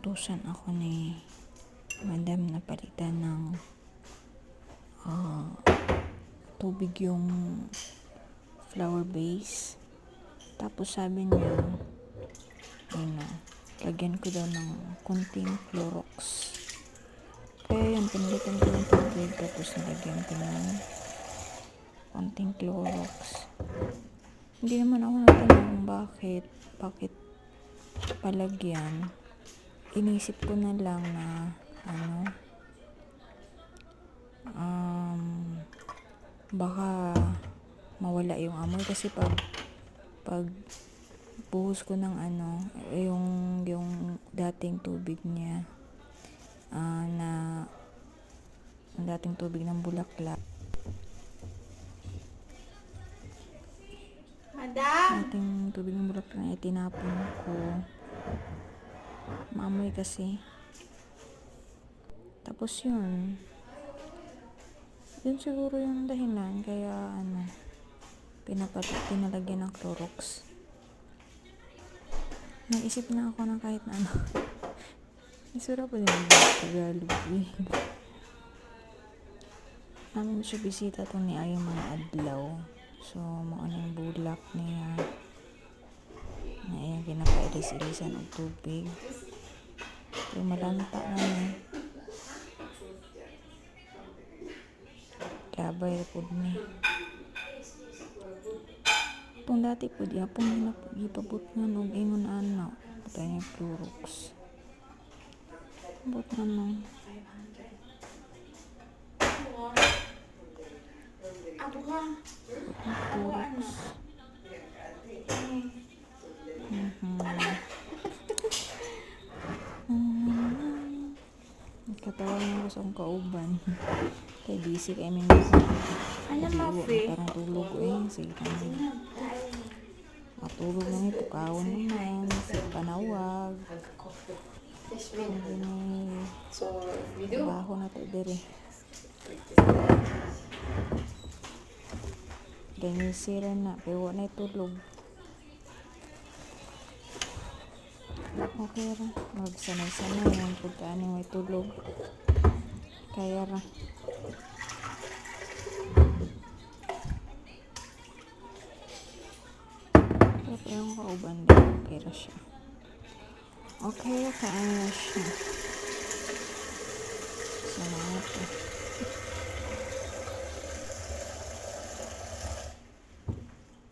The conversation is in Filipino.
inutusan ako ni madam na palitan ng tubig yung flower base. Tapos sabi niya, lagyan ko daw ng konting Clorox. Kaya yun, pinalitan ko yung tubig, tapos nilagyan ko ng konting Clorox. Hindi naman ako natanong bakit palagyan. Inisip ko na lang na baka mawala yung amoy kasi pag buhos ko ng yung dating tubig niya na ang dating tubig ng bulaklak, dating tubig ng bulaklak na itinapon ko, maamoy kasi. Tapos yun siguro yung dahilan kaya pinalagyan ng Clorox. Naisip na ako ng kahit na isura po din yung Tagalog. Namin siya bisita itong ni Ayong mga adlaw. So mauna yung bulak niya na yung kinakailis-ilisan ng tubig. So malanta na labay po ni itong dati po di apong gipabot nga nung ingon patay yung Clorox bot nga nung Clorox. Katawa nga gusto kong kauban. Kay busy kay may parang tulog sige kami. Matulog lang ito, kaon naman, panawag. Baho na ito dire. Ganyan na, pero na itulog. Okay ra, magsanay-sanay yung pagkaan yung may tulog. Kaya ra. Pero yung kauban din, okay ra siya. Okay ra, kaano siya. Salamat po.